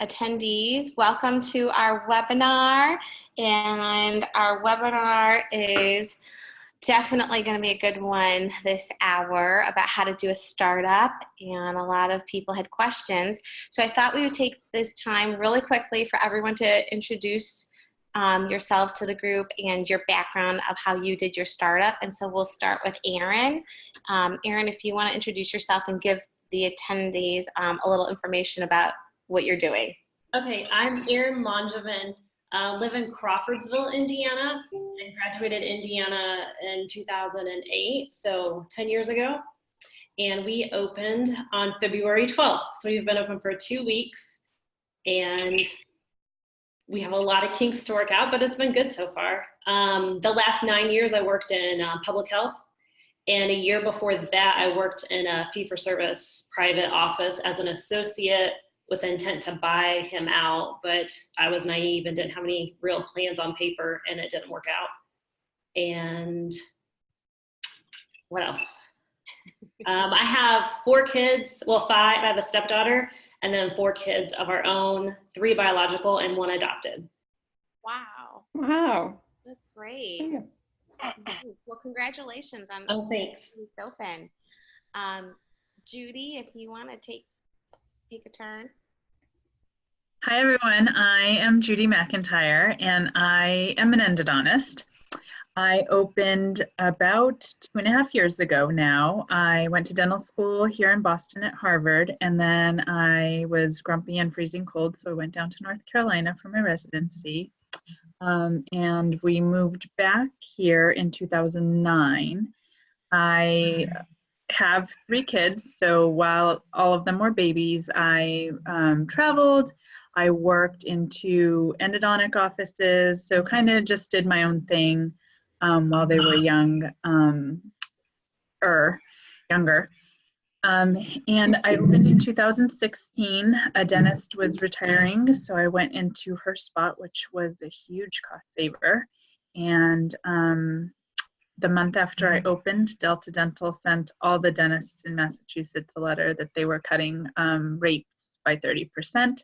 attendees, welcome to our webinar. And our webinar is definitely going to be a good one this hour about how to do a startup, and a lot of people had questions. So I thought we would take this time really quickly for everyone to introduce yourselves to the group and your background of how you did your startup. And so we'll start with Erin. Erin, if you want to introduce yourself and give the attendees a little information about what you're doing. Okay, I'm Erin Langevin. Live in Crawfordsville, Indiana, and graduated Indiana in 2008, so 10 years ago. And we opened on February 12th. So we've been open for 2 weeks, and we have a lot of kinks to work out, but it's been good so far. The last 9 years I worked in public health, and a year before that I worked in a fee-for-service private office as an associate with intent to buy him out, but I was naive and didn't have any real plans on paper, and it didn't work out. And what else? I have 4 kids, well 5, I have a stepdaughter, and then 4 kids of our own, 3 biological and 1 adopted. Wow. Wow. That's great. Yeah. Well, congratulations on Thanks. this open. Judy, if you want to take a turn. Hi everyone, I am Judy McIntyre and I am an endodontist. I opened about 2.5 years ago now. I went to dental school here in Boston at Harvard, and then I was grumpy and freezing cold, so I went down to North Carolina for my residency. And we moved back here in 2009. I have 3 kids, so while all of them were babies, I traveled. I worked into endodontic offices, so kind of just did my own thing while they were younger. And I opened in 2016. A dentist was retiring, so I went into her spot, which was a huge cost saver. And the month after I opened, Delta Dental sent all the dentists in Massachusetts a letter that they were cutting rates by 30%.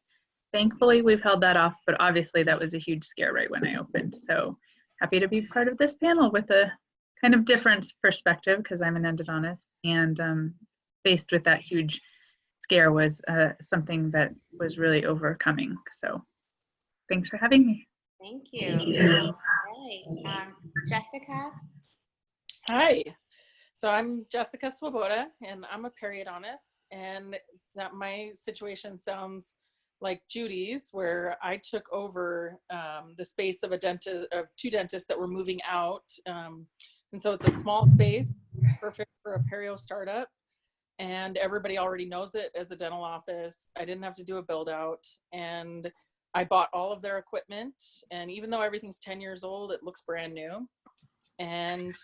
Thankfully, we've held that off, but obviously that was a huge scare right when I opened. So happy to be part of this panel with a kind of different perspective because I'm an endodontist, and faced with that huge scare was something that was really overcoming. So thanks for having me. Thank you. All right. Jessica. Hi. So I'm Jessica Swoboda, and I'm a periodontist, and my situation sounds like Judy's, where I took over the space of 2 dentists that were moving out. And so it's a small space, perfect for a perio startup. And everybody already knows it as a dental office. I didn't have to do a build out, and I bought all of their equipment. And even though everything's 10 years old, it looks brand new. And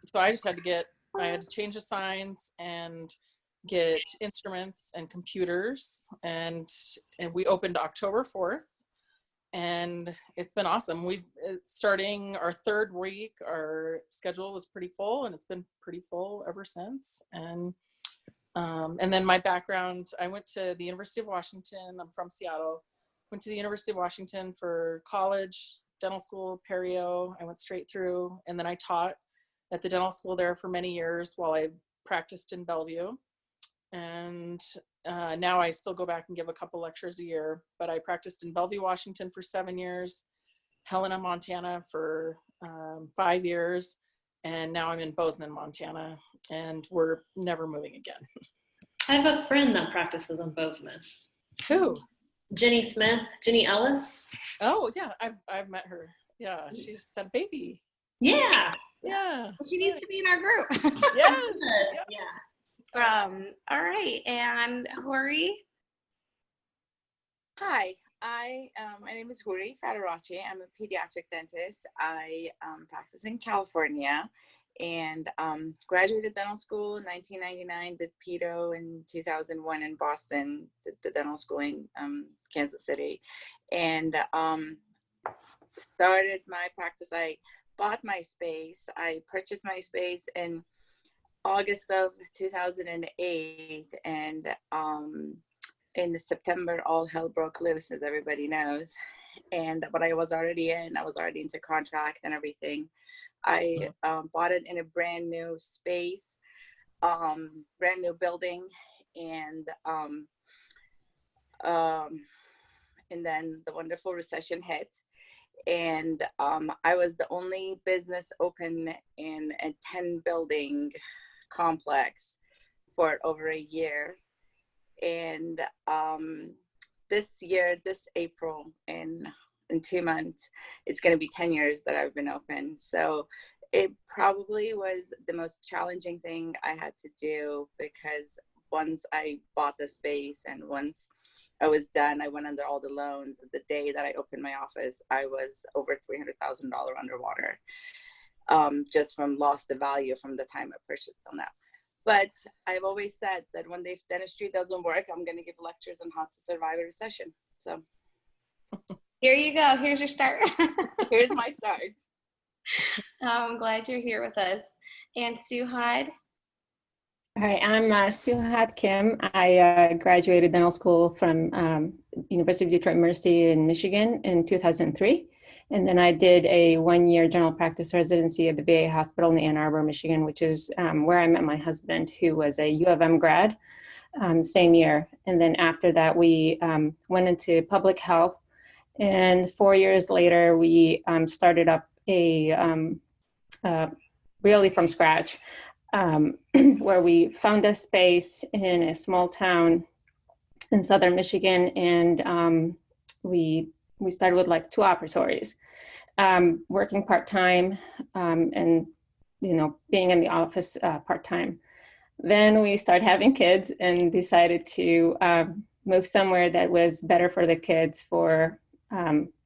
so I just had to change the signs and get instruments and computers, and we opened October 4th, and it's been awesome. We've starting our 3rd week, our schedule was pretty full, and it's been pretty full ever since. And then my background, I went to the University of Washington. I'm from Seattle. Went to the University of Washington for college, dental school, perio. I went straight through, and then I taught at the dental school there for many years while I practiced in Bellevue. And now I still go back and give a couple lectures a year, but I practiced in Bellevue, Washington for 7 years, Helena, Montana for 5 years, and now I'm in Bozeman, Montana, and we're never moving again. I have a friend that practices in Bozeman. Who? Jenny Smith, Jenny Ellis. Oh yeah, I've met her. Yeah, she just had a baby. Yeah. Yeah. Well, she needs to be in our group. Yes. Yeah. All right, and Houri. Hi, my name is Houri Fatourachi. I'm a pediatric dentist. I practice in California, and graduated dental school in 1999, did pedo in 2001 in Boston, did the dental school in Kansas City, and started my practice. I bought my space. I purchased my space in August of 2008, and in September, all hell broke loose, as everybody knows. But I was already into contract and everything. I bought it in a brand new space, brand new building, and then the wonderful recession hit. And I was the only business open in a 10 building complex for over a year. And this April, in 2 months, it's going to be 10 years that I've been open. So it probably was the most challenging thing I had to do, because once I bought the space and once I was done, I went under all the loans. The day that I opened my office, I was over $300,000 underwater, just from lost the value from the time I purchased till now. But I've always said that when the dentistry doesn't work, I'm going to give lectures on how to survive a recession. So here you go. Here's your start. Here's my start. I'm glad you're here with us. And Suhad? Hi, I'm Suhad Kim. I graduated dental school from University of Detroit Mercy in Michigan in 2003. And then I did a 1-year general practice residency at the VA hospital in Ann Arbor, Michigan, which is where I met my husband, who was a U of M grad, same year. And then after that, we went into public health. And 4 years later, we started up a really from scratch, where we found a space in a small town in southern Michigan, and we started with like 2 operatories, working part-time, and being in the office part-time. Then we started having kids and decided to move somewhere that was better for the kids for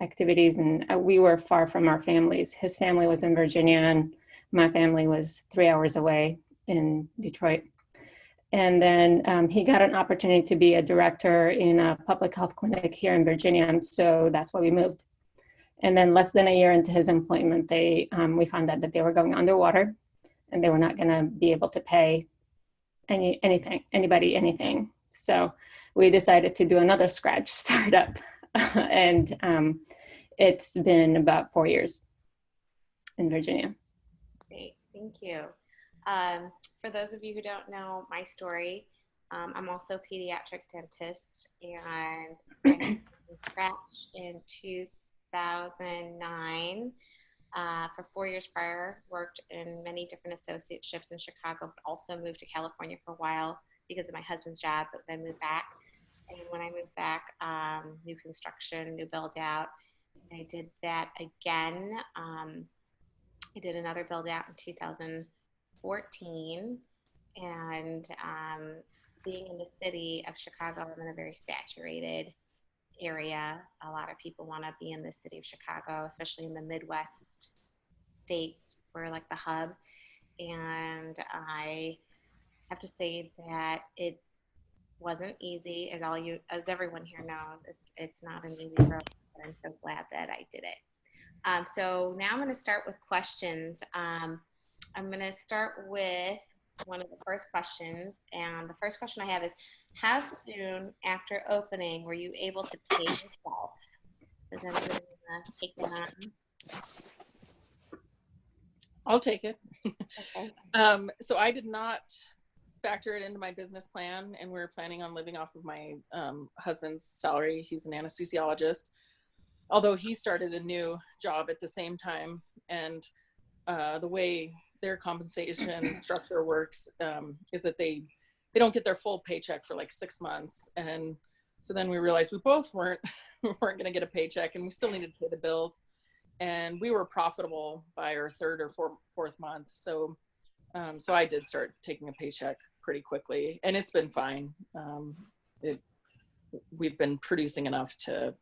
activities, and we were far from our families. His family was in Virginia, and my family was 3 hours away in Detroit. And then he got an opportunity to be a director in a public health clinic here in Virginia. And so that's why we moved. And then less than a year into his employment, we found out that they were going underwater and they were not going to be able to pay anybody anything. So we decided to do another scratch startup. And it's been about 4 years in Virginia. Great, thank you. For those of you who don't know my story, I'm also a pediatric dentist, and I started from scratch in 2009. For 4 years prior, worked in many different associateships in Chicago, but also moved to California for a while because of my husband's job, but then moved back. And when I moved back, new construction, new build out, I did that again. I did another build out in 2014, and being in the city of Chicago, I'm in a very saturated area. A lot of people want to be in the city of Chicago, especially in the Midwest states. We're like the hub, and I have to say that it wasn't easy, as everyone here knows. It's not an easy road, but I'm so glad that I did it. So now I'm going to start with questions. I'm going to start with one of the first questions. And the first question I have is, how soon after opening were you able to pay yourself? Does anybody want to take that on? I'll take it. Okay. So I did not factor it into my business plan, and we were planning on living off of my husband's salary. He's an anesthesiologist, although he started a new job at the same time. And the way their compensation structure works is that they don't get their full paycheck for like 6 months. And so then we realized we both weren't going to get a paycheck, and we still needed to pay the bills. And we were profitable by our 3rd or 4th month. So I did start taking a paycheck pretty quickly, and it's been fine. We've been producing enough to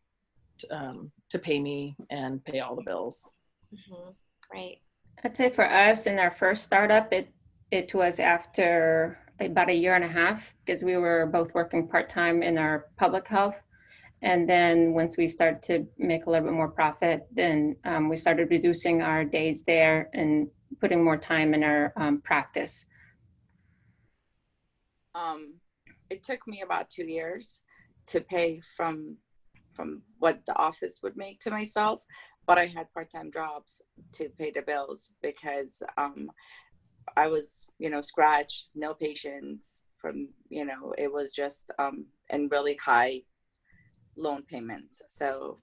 pay me and pay all the bills. Mm-hmm. Great. I'd say for us in our first startup, it was after about 1.5 years, because we were both working part-time in our public health. And then once we started to make a little bit more profit, then we started reducing our days there and putting more time in our practice. It took me about 2 years to pay from what the office would make to myself, but I had part-time jobs to pay the bills because I was, scratch, no patients from, it was just and really high loan payments. So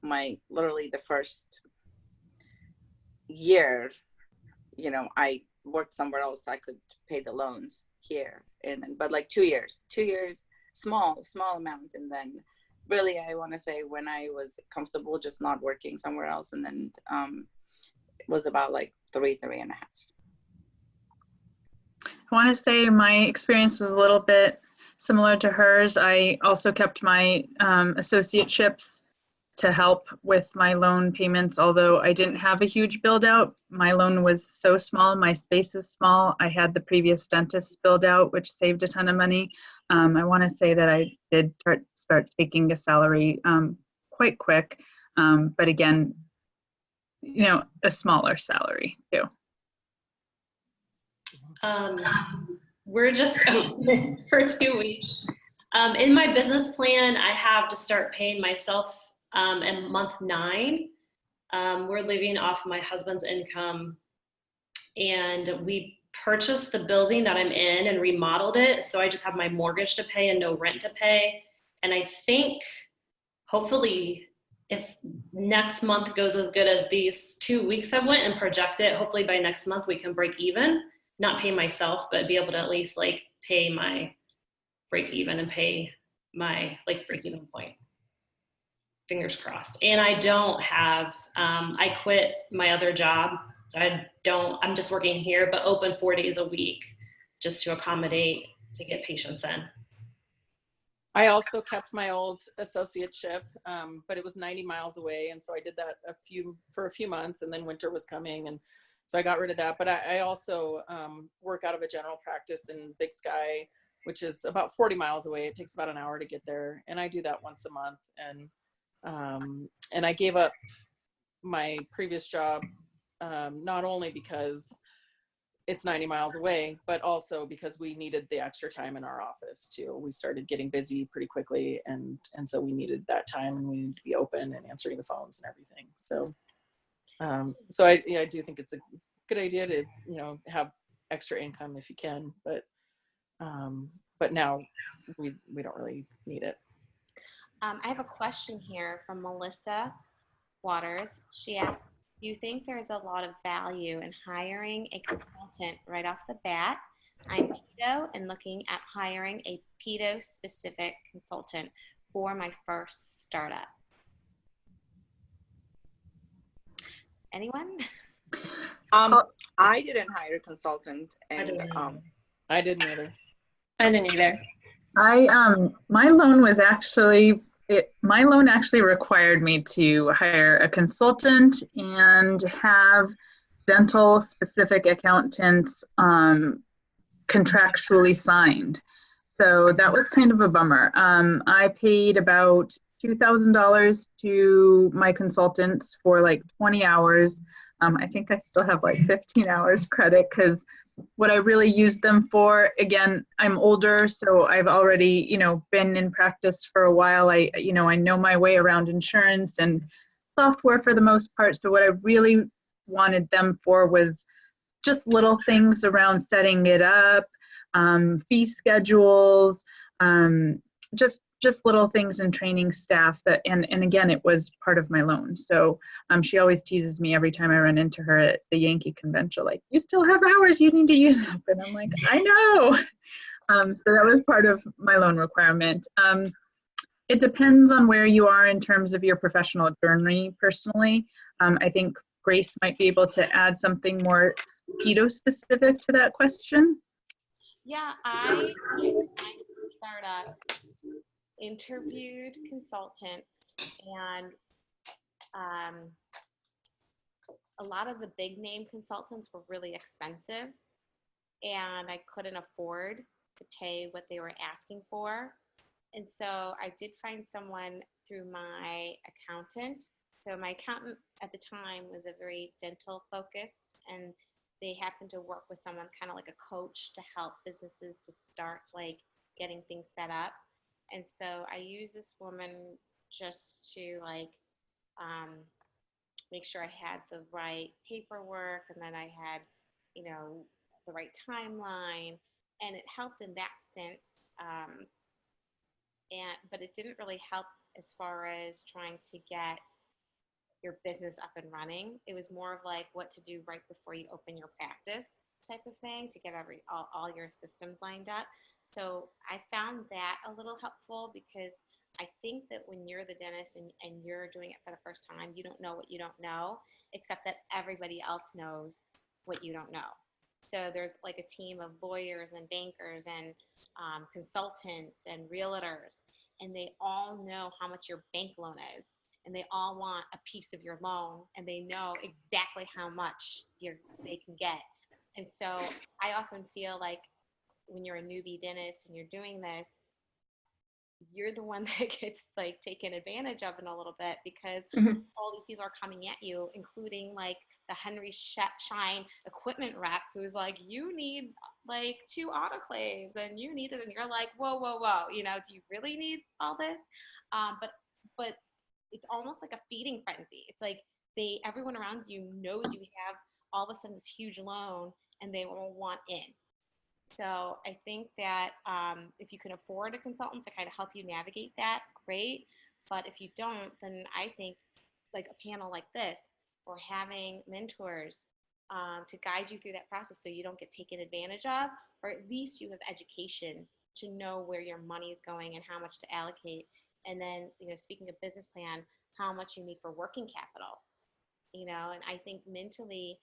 literally the first year, I worked somewhere else so I could pay the loans here, and then but like 2 years, small amount, and then really I want to say when I was comfortable just not working somewhere else, and then it was about like three and a half. I want to say my experience was a little bit similar to hers. I also kept my associateships to help with my loan payments, although I didn't have a huge build out. My loan was so small, my space is small. I had the previous dentist build out, which saved a ton of money. I want to say that I did start taking a salary quite quick, but again, a smaller salary too. We're just open for 2 weeks. In my business plan, I have to start paying myself in month 9. We're living off my husband's income, and we purchased the building that I'm in and remodeled it. So I just have my mortgage to pay and no rent to pay. And I think hopefully if next month goes as good as these 2 weeks I went and project it, hopefully by next month we can break even, not pay myself, but be able to at least like pay my break even and pay my like break even point. Fingers crossed. And I don't have, I quit my other job. So I'm just working here, but open 4 days a week just to accommodate, to get patients in. I also kept my old associateship, but it was 90 miles away. And so I did that for a few months, and then winter was coming. And so I got rid of that. But I also work out of a general practice in Big Sky, which is about 40 miles away. It takes about an hour to get there. And I do that once a month. And I gave up my previous job, not only because it's 90 miles away, but also because we needed the extra time in our office too. We started getting busy pretty quickly, and so we needed that time, and we needed to be open and answering the phones and everything. So I do think it's a good idea to have extra income if you can, but now we don't really need it. I have a question here from Melissa Waters. She asked, do you think there's a lot of value in hiring a consultant right off the bat? I'm pedo and looking at hiring a pedo specific consultant for my first startup. Anyone? I didn't hire a consultant, and I didn't either. I didn't either. My loan was actually, my loan actually required me to hire a consultant and have dental specific accountants contractually signed. So that was kind of a bummer. I paid about $2,000 to my consultants for like 20 hours. I think I still have like 15 hours credit because what I really used them for, again, I'm older, so I've already, been in practice for a while. I know my way around insurance and software for the most part. So what I really wanted them for was just little things around setting it up, fee schedules, just little things and training staff that, and again, it was part of my loan. So she always teases me every time I run into her at the Yankee convention, like, you still have hours you need to use up. And I'm like, I know. So that was part of my loan requirement. It depends on where you are in terms of your professional journey personally. I think Grace might be able to add something more pedo specific to that question. Yeah, I startup interviewed consultants, and a lot of the big name consultants were really expensive, and I couldn't afford to pay what they were asking for. And so I did find someone through my accountant. So my accountant at the time was a very dental focused, and they happened to work with someone kind of like a coach to help businesses to start like getting things set up. And so I used this woman just to like make sure I had the right paperwork, and then I had, you know, the right timeline, and it helped in that sense. But it didn't really help as far as trying to get your business up and running. It was more of like what to do right before you open your practice type of thing to get all your systems lined up. So I found that a little helpful, because I think that when you're the dentist and you're doing it for the first time, you don't know what you don't know, except that everybody else knows what you don't know. So there's like a team of lawyers and bankers and consultants and realtors, and they all know how much your bank loan is, and they all want a piece of your loan, and they know exactly how much they can get. And so I often feel like when you're a newbie dentist and you're doing this, you're the one that gets like taken advantage of in a little bit, because all these people are coming at you, including like the Henry Schein equipment rep, who's like, you need like 2 autoclaves and you need it, and you're like, whoa, whoa, whoa, you know, do you really need all this? But it's almost like a feeding frenzy. It's like everyone around you knows you have all of a sudden this huge loan, and they will want in. So I think that if you can afford a consultant to kind of help you navigate that, great. But if you don't, then I think like a panel like this, or having mentors to guide you through that process so you don't get taken advantage of, or at least you have education to know where your money is going and how much to allocate. And then, you know, speaking of business plan, how much you need for working capital, you know. And I think mentally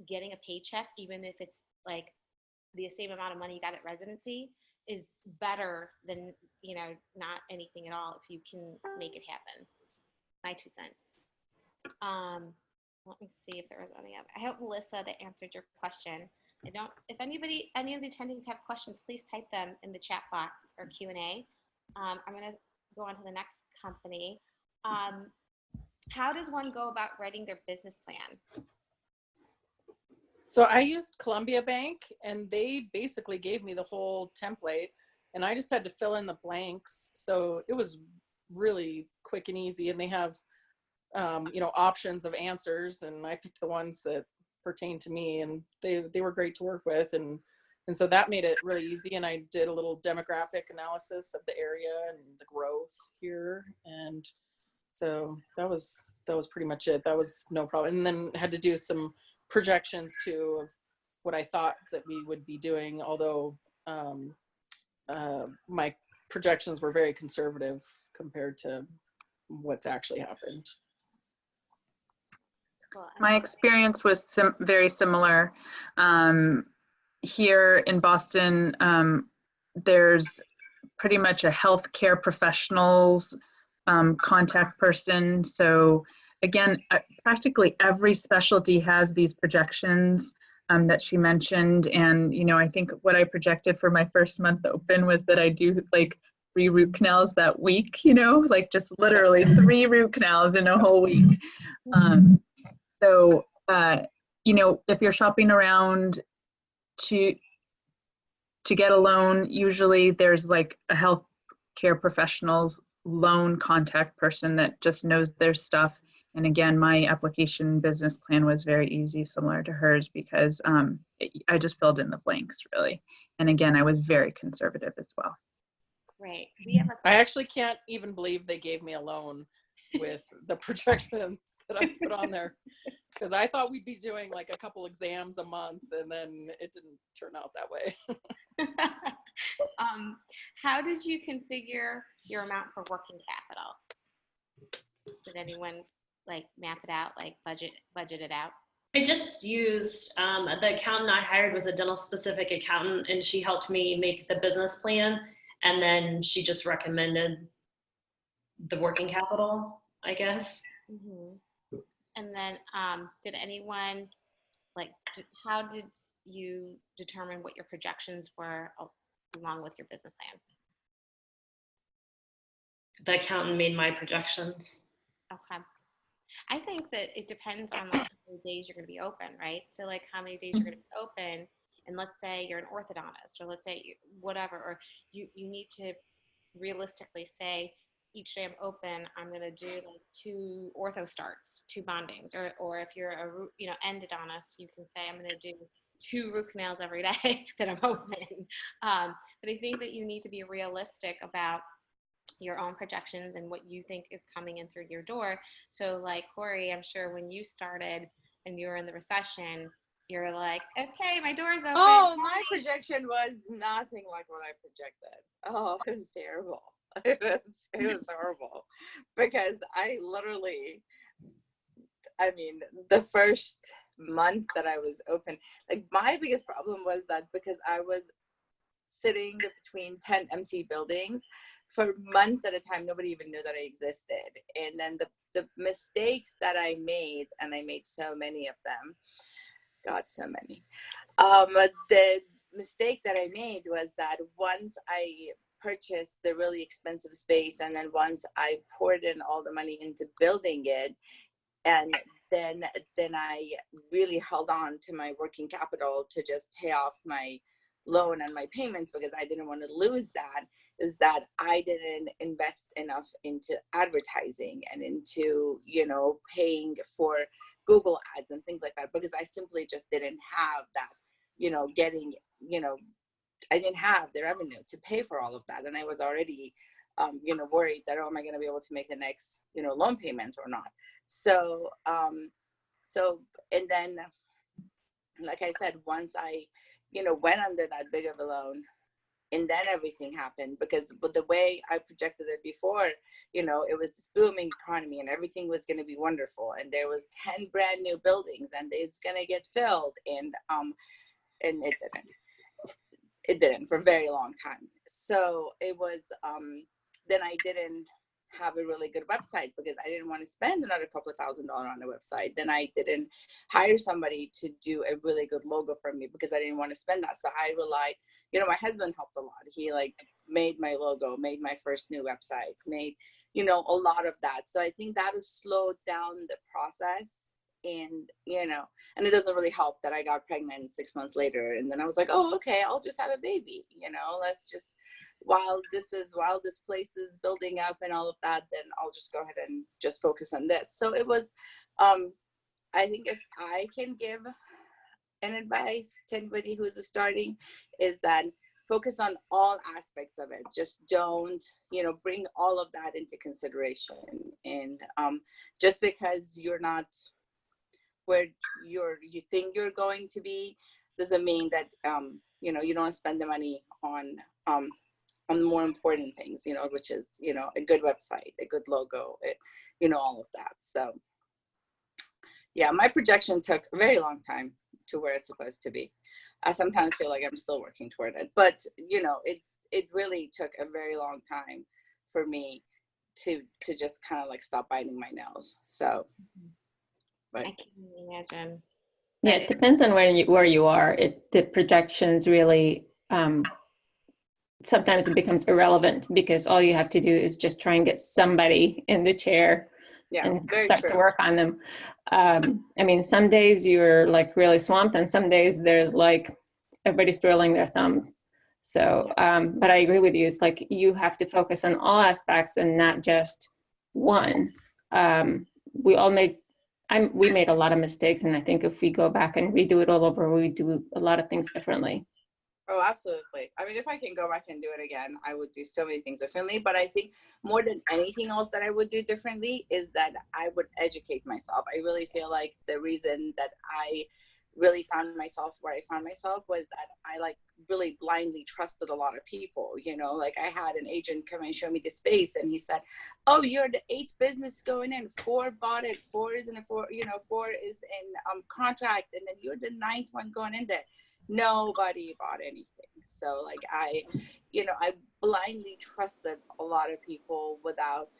getting a paycheck, even if it's like the same amount of money you got at residency, is better than, you know, not anything at all if you can make it happen. My 2 cents. Let me see if there was any other. I hope, Melissa, that answered your question. If any of the attendees have questions, please type them in the chat box or Q&A. I'm going to go on to the next company. How does one go about writing their business plan? So I used Columbia Bank, and they basically gave me the whole template, and I just had to fill in the blanks. So it was really quick and easy, and they have, you know, options of answers, and I picked the ones that pertain to me, and they were great to work with. And so that made it really easy. And I did a little demographic analysis of the area and the growth here. And so that was pretty much it. That was no problem. And then had to do some projections too of what I thought that we would be doing, although my projections were very conservative compared to what's actually happened. Cool. My experience was very similar. Here in Boston, there's pretty much a healthcare professionals contact person. So again, practically every specialty has these projections that she mentioned. And, you know, I think what I projected for my first month open was that I do like 3 root canals that week, you know, like just literally 3 root canals in a whole week. So, you know, if you're shopping around to get a loan, usually there's like a healthcare professional's loan contact person that just knows their stuff. And again, my application business plan was very easy, similar to hers, because I just filled in the blanks really. And again, I was very conservative as well. Great. I actually can't even believe they gave me a loan with the projections that I put on there, because I thought we'd be doing like a couple exams a month, and then it didn't turn out that way. How did you configure your amount for working capital? Did anyone like map it out, like budget it out? I just used, the accountant I hired was a dental specific accountant, and she helped me make the business plan. And then she just recommended the working capital, I guess. Mm-hmm. And then did anyone, like, how did you determine what your projections were along with your business plan? The accountant made my projections. Okay. I think that it depends on like how many days you're going to be open, right? So like how many days you're going to be open, and let's say you're an orthodontist, or let's say whatever, or you need to realistically say, each day I'm open, I'm going to do like 2 ortho starts, 2 bondings, or if you're a endodontist, you can say I'm going to do 2 root canals every day that I'm open. But I think that you need to be realistic about your own projections and what you think is coming in through your door. So like Houri, I'm sure when you started and you were in the recession, you're like, okay, my door's open. Oh, my projection was nothing like what I projected. Oh, it was terrible. It was horrible, because I mean, the first month that I was open, like my biggest problem was that because I was sitting between 10 empty buildings for months at a time, nobody even knew that I existed. And then the mistakes that I made, and I made so many of them, God, so many. The mistake that I made was that once I purchased the really expensive space, and then once I poured in all the money into building it, and then I really held on to my working capital to just pay off my loan and my payments, because I didn't want to lose that, is that I didn't invest enough into advertising and into, paying for Google ads and things like that, because I simply just didn't have that, I didn't have the revenue to pay for all of that. And I was already, worried that, oh, am I going to be able to make the next, loan payment or not? So, and then, like I said, once I, went under that big of a loan, and then everything happened, because with the way I projected it before, it was this booming economy and everything was going to be wonderful. And there was 10 brand new buildings and it's going to get filled. And it didn't for a very long time. So it was, then I didn't have a really good website, because I didn't want to spend another couple of $1,000 on a website. Then I didn't hire somebody to do a really good logo for me, because I didn't want to spend that. So I relied, my husband helped a lot. He made my logo, made my first new website, made, a lot of that. So I think that has slowed down the process. And, and it doesn't really help that I got pregnant 6 months later. And then I was like, oh, okay, I'll just have a baby, let's just, while this place is building up and all of that, then I'll just go ahead and just focus on this. So it was, I think if I can give an advice to anybody who is starting, is that focus on all aspects of it. Just don't, bring all of that into consideration. And just because you're not where you think you're going to be, doesn't mean that you don't spend the money on the more important things, which is a good website, a good logo, all of that. So yeah, my projection took a very long time to where it's supposed to be. I sometimes feel like I'm still working toward it, but it really took a very long time for me to just kind of stop biting my nails. So but I can imagine. Yeah, it depends on where you are. The projections really, sometimes it becomes irrelevant, because all you have to do is just try and get somebody in the chair and start to work on them. I mean, some days you're really swamped, and some days there's everybody's twirling their thumbs. So, but I agree with you. It's you have to focus on all aspects and not just one. We made a lot of mistakes, and I think if we go back and redo it all over, we do a lot of things differently. Oh, absolutely. I mean, if I can go back and do it again, I would do so many things differently. But I think more than anything else that I would do differently is that I would educate myself. I really feel like the reason that I really found myself where I found myself was that I really blindly trusted a lot of people. I had an agent come and show me the space, and he said, oh, you're the 8th business going in, 4 bought it, 4 is in a 4 is in contract, and then you're the 9th one going in there. Nobody bought anything. So I blindly trusted a lot of people without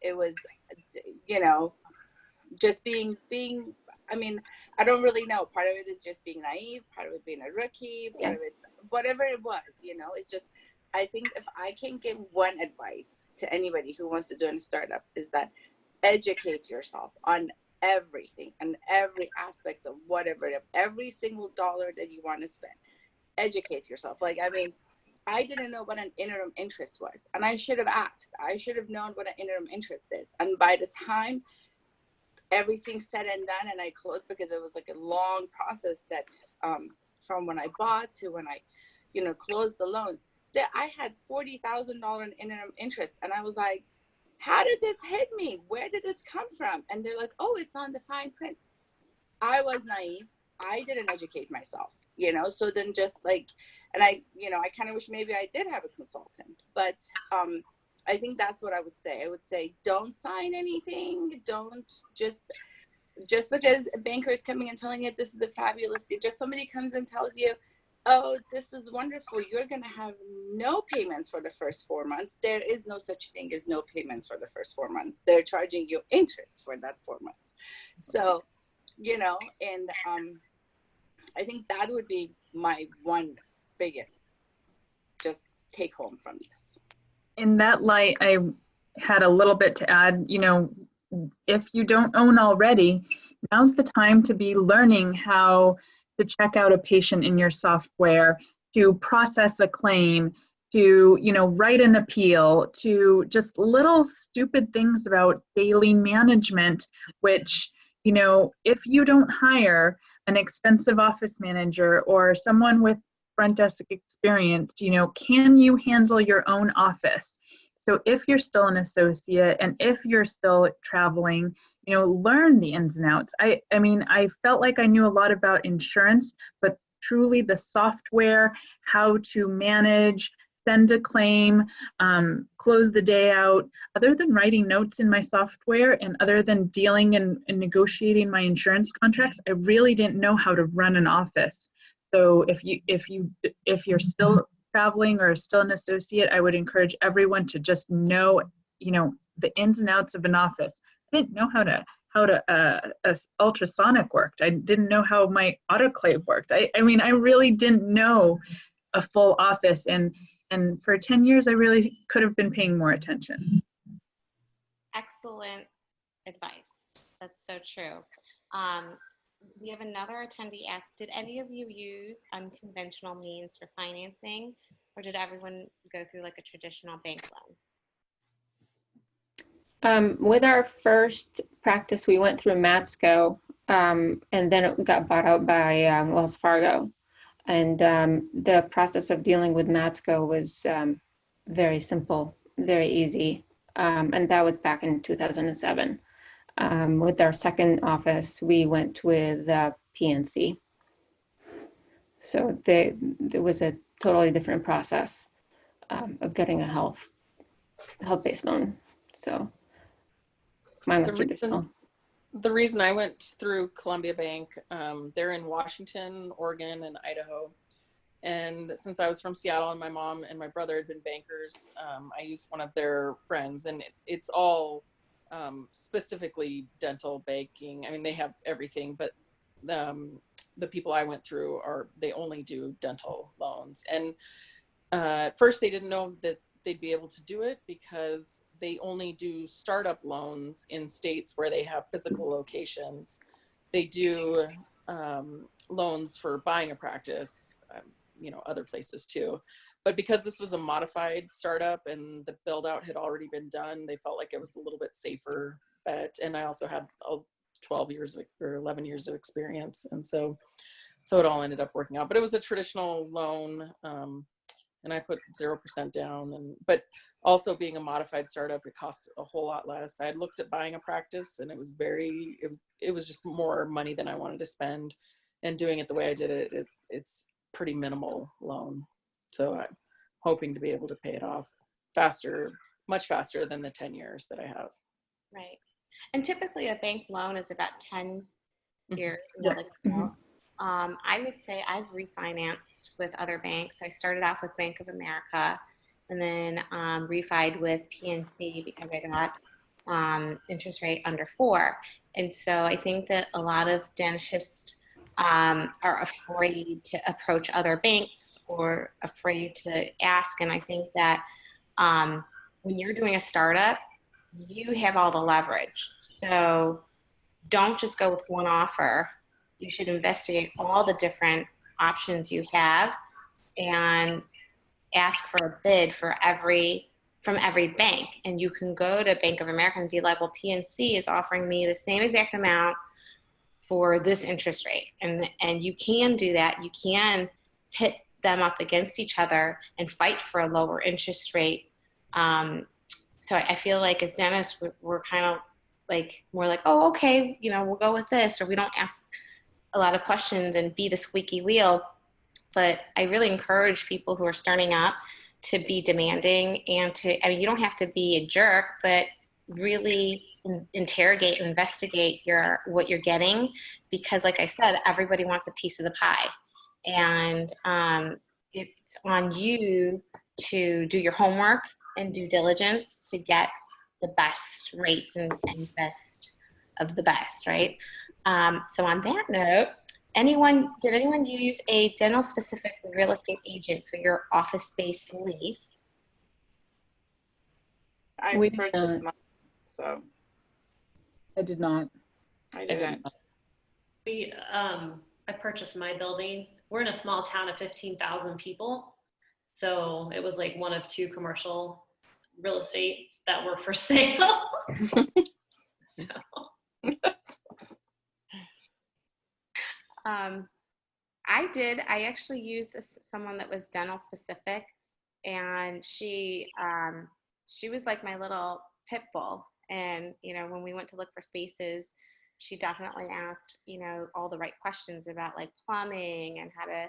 it was just being I mean, I don't really know. Part of it is just being naive, part of it being a rookie, part of it, whatever it was, it's just, I think if I can give one advice to anybody who wants to do a startup, is that educate yourself on everything and every aspect of whatever, every single dollar that you want to spend. Educate yourself. I mean, I didn't know what an interim interest was, and I should have asked. I should have known what an interim interest is. And by the time everything's said and done, and I closed, because it was like a long process that from when I bought to when I, closed the loans, that I had $40,000 in interim interest, and I was like, how did this hit me? Where did this come from? And they're like, oh, it's on the fine print. I was naive. I didn't educate myself, so then just like, and I kind of wish maybe I did have a consultant, but I think that's what I would say. I would say, don't sign anything. Don't just because a banker is coming and telling you this is a fabulous deal, just somebody comes and tells you, oh, this is wonderful, you're going to have no payments for the first 4 months. There is no such thing as no payments for the first 4 months. They're charging you interest for that 4 months. So, and I think that would be my one biggest just take home from this. In that light, I had a little bit to add. If you don't own already, now's the time to be learning how to check out a patient in your software, to process a claim, to write an appeal, to just little stupid things about daily management, which if you don't hire an expensive office manager or someone with front desk experience, can you handle your own office? So if you're still an associate and if you're still traveling, learn the ins and outs. I mean, I felt like I knew a lot about insurance, but truly the software, how to manage, send a claim, close the day out, other than writing notes in my software and other than dealing and negotiating my insurance contracts, I really didn't know how to run an office. So if you're still traveling or still an associate, I would encourage everyone to just know, the ins and outs of an office. I didn't know how to ultrasonic worked. I didn't know how my autoclave worked. I mean, I really didn't know a full office, and for 10 years, I really could have been paying more attention. Excellent advice. That's so true. We have another attendee ask, did any of you use unconventional means for financing, or did everyone go through like a traditional bank loan? With our first practice, we went through Matsco, and then it got bought out by Wells Fargo. And the process of dealing with Matsco was very simple, very easy. And that was back in 2007. With our second office, we went with PNC. So there was a totally different process of getting a health-based loan. So mine was traditional. The reason I went through Columbia Bank, they're in Washington, Oregon, and Idaho. And since I was from Seattle and my mom and my brother had been bankers, I used one of their friends, and it's all specifically dental banking. I mean, they have everything, but the people I went through they only do dental loans. And at first they didn't know that they'd be able to do it because they only do startup loans in states where they have physical locations. They do loans for buying a practice, other places too. But because this was a modified startup and the build out had already been done, they felt like it was a little bit safer bet. And I also had 12 years or 11 years of experience. And so it all ended up working out. But it was a traditional loan, and I put 0% down. But also being a modified startup, it cost a whole lot less. I had looked at buying a practice, and it was just more money than I wanted to spend. And doing it the way I did it, it's pretty minimal loan. So I'm hoping to be able to pay it off faster, much faster than the 10 years that I have. Right. And typically a bank loan is about 10 years. Yes. I would say I've refinanced with other banks. I started off with Bank of America and then refied with PNC because I got interest rate under 4. And so I think that a lot of dentists are afraid to approach other banks or afraid to ask. And I think that when you're doing a startup, you have all the leverage. So don't just go with one offer. You should investigate all the different options you have and ask for a bid from every bank. And you can go to Bank of America and be like, well, PNC is offering me the same exact amount for this interest rate. And you can do that. You can pit them up against each other and fight for a lower interest rate. So I feel like as dentists, we're kind of like, more like, oh, okay, we'll go with this, or we don't ask a lot of questions and be the squeaky wheel. But I really encourage people who are starting up to be demanding and you don't have to be a jerk, but really interrogate, investigate what you're getting, because like I said, everybody wants a piece of the pie. And it's on you to do your homework and due diligence to get the best rates and best of the best, right? So on that note, did anyone use a dental specific real estate agent for your office space lease? I We purchased mine, so I did not. I didn't. I purchased my building. We're in a small town of 15,000 people. So it was like one of 2 commercial real estates that were for sale. I actually used someone that was dental specific, and she was like my little pit bull. And, when we went to look for spaces, she definitely asked, all the right questions about like plumbing and how to,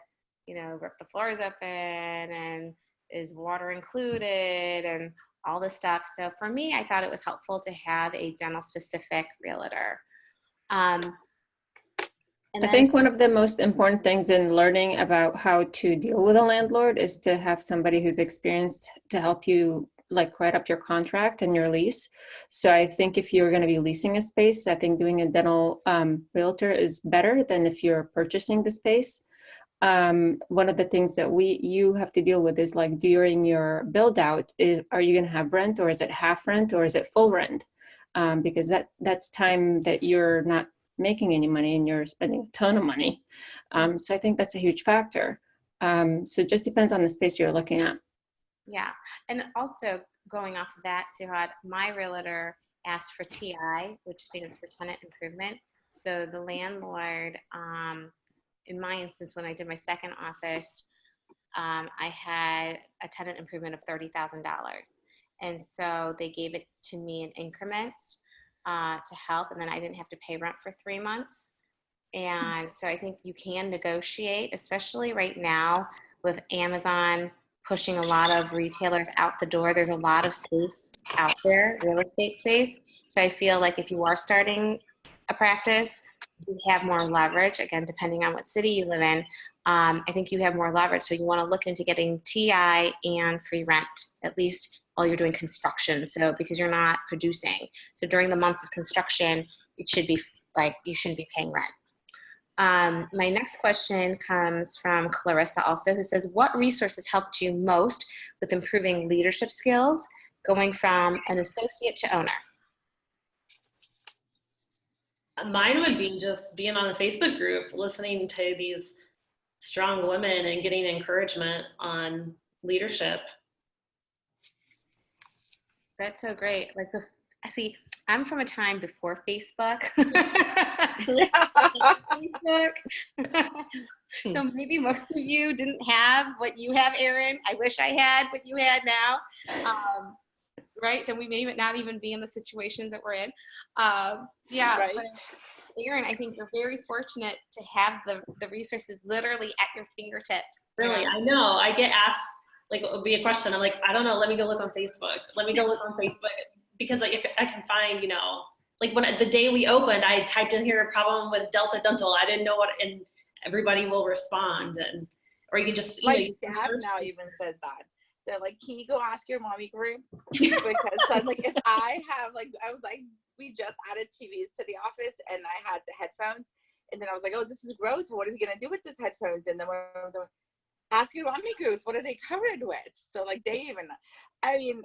rip the floors open and is water included and all this stuff. So for me, I thought it was helpful to have a dental specific realtor. I think one of the most important things in learning about how to deal with a landlord is to have somebody who's experienced to help you like write up your contract and your lease. So I think if you're going to be leasing a space, I think doing a dental realtor is better than if you're purchasing the space. One of the things that you have to deal with is like during your build out, are you going to have rent, or is it half rent, or is it full rent? Because that's time that you're not making any money and you're spending a ton of money. So I think that's a huge factor. So it just depends on the space you're looking at. Yeah. And also going off of that, Suhad, my realtor asked for TI, which stands for tenant improvement. So the landlord, in my instance, when I did my second office, I had a tenant improvement of $30,000. And so they gave it to me in increments to help. And then I didn't have to pay rent for 3 months. And so I think you can negotiate, especially right now with Amazon pushing a lot of retailers out the door. There's a lot of space out there, real estate space. So I feel like if you are starting a practice, you have more leverage, again, depending on what city you live in. I think you have more leverage. So you want to look into getting TI and free rent, at least while you're doing construction. So because you're not producing. So during the months of construction, it should be like, you shouldn't be paying rent. My next question comes from Clarissa also, who says, what resources helped you most with improving leadership skills going from an associate to owner? Mine would be just being on a Facebook group, listening to these strong women and getting encouragement on leadership. That's so great. Like, see, I'm from a time before Facebook. Facebook. So maybe most of you didn't have what you have, Erin. I wish I had what you had now. Right? Then we may not even be in the situations that we're in. Yeah. Right. But Erin, I think you're very fortunate to have the resources literally at your fingertips. Really, I know. I get asked, like, it would be a question. I'm like, I don't know. Let me go look on Facebook. Let me go look on Facebook. Because I can find, like when the day we opened, I typed in here a problem with Delta Dental. I didn't know what, and everybody will respond. Or you can just, my staff now even says that. They're like, can you go ask your mommy group? Because so I'm like, if I have I was like, we just added TVs to the office and I had the headphones. And then I was like, oh, this is gross. What are we going to do with these headphones? And then we're doing, ask your mommy groups, what are they covered with? So like they even, I mean,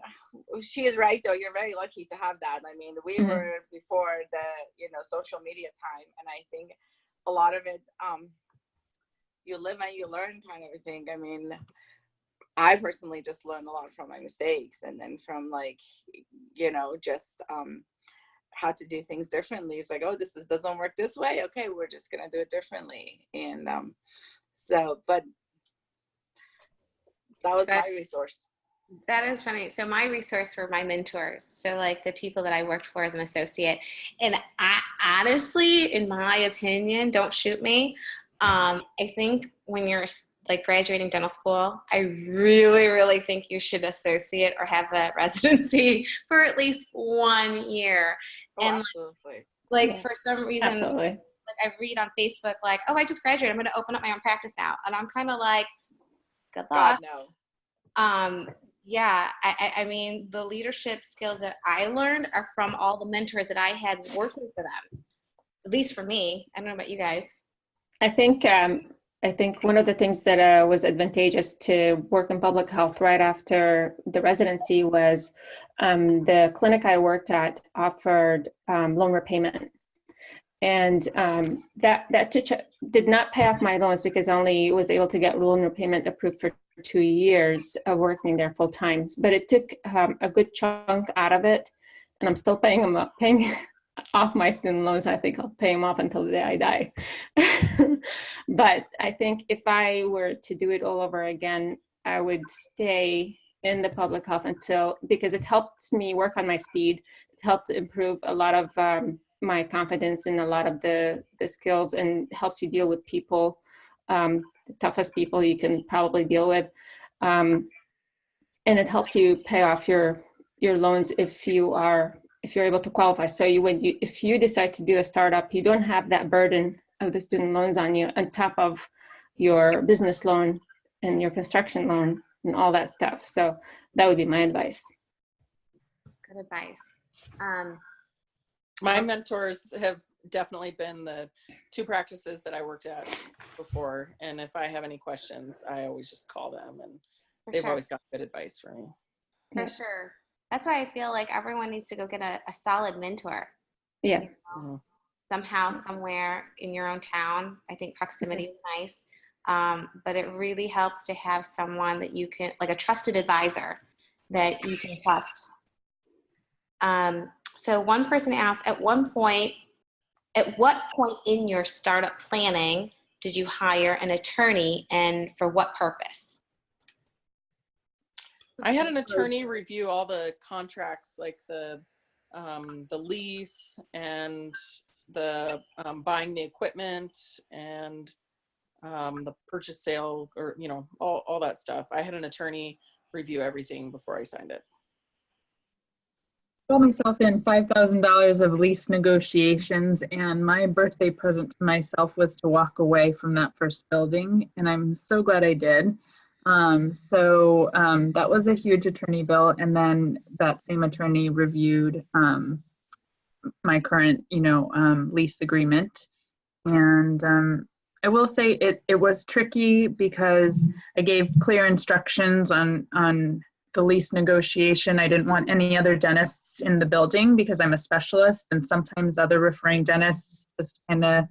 she is right though. You're very lucky to have that. I mean, we were before the, social media time. And I think a lot of it, you live and you learn kind of a thing. I mean, I personally just learned a lot from my mistakes, and then from like, you know, just how to do things differently. It's like, oh, doesn't work this way. Okay, we're just gonna do it differently. And but that was my resource. That is funny. So my resource were my mentors. So like the people that I worked for as an associate. And I honestly, in my opinion, don't shoot me. I think when you're like graduating dental school, I really, really think you should associate or have a residency for at least 1 year. Oh, and absolutely. like for some reason, Absolutely. like I read on Facebook, like, oh, I just graduated, I'm going to open up my own practice now. And I'm kind of like, good luck. God, no. Yeah, I mean, the leadership skills that I learned are from all the mentors that I had working for them, at least for me. I don't know about you guys. I think one of the things that was advantageous to work in public health right after the residency was the clinic I worked at offered loan repayment. And that did not pay off my loans because I only was able to get loan repayment approved for 2 years of working there full time. But it took a good chunk out of it, and I'm still paying off my student loans. I think I'll pay them off until the day I die. But I think if I were to do it all over again, I would stay in the public health because it helped me work on my speed. It helped improve a lot of my confidence in a lot of the skills, and helps you deal with people, the toughest people you can probably deal with. And it helps you pay off your loans if you're able to qualify. So if you decide to do a startup, you don't have that burden of the student loans on you on top of your business loan and your construction loan and all that stuff. So that would be my advice. Good advice. My mentors have definitely been the 2 practices that I worked at before. And if I have any questions, I always just call them, and they've always got good advice for me. For sure. That's why I feel like everyone needs to go get a solid mentor. Yeah. You know? Somehow, somewhere in your own town. I think proximity is nice. But it really helps to have someone that you can, like a trusted advisor that you can trust. So one person asked, at what point in your startup planning did you hire an attorney, and for what purpose? I had an attorney review all the contracts, like the lease and the buying the equipment and the purchase sale, or all that stuff. I had an attorney review everything before I signed it. Got myself in $5,000 of lease negotiations, and my birthday present to myself was to walk away from that first building, and I'm so glad I did. That was a huge attorney bill, and then that same attorney reviewed my current, lease agreement. And I will say it was tricky because I gave clear instructions on the lease negotiation. I didn't want any other dentists in the building because I'm a specialist, and sometimes other referring dentists just kind of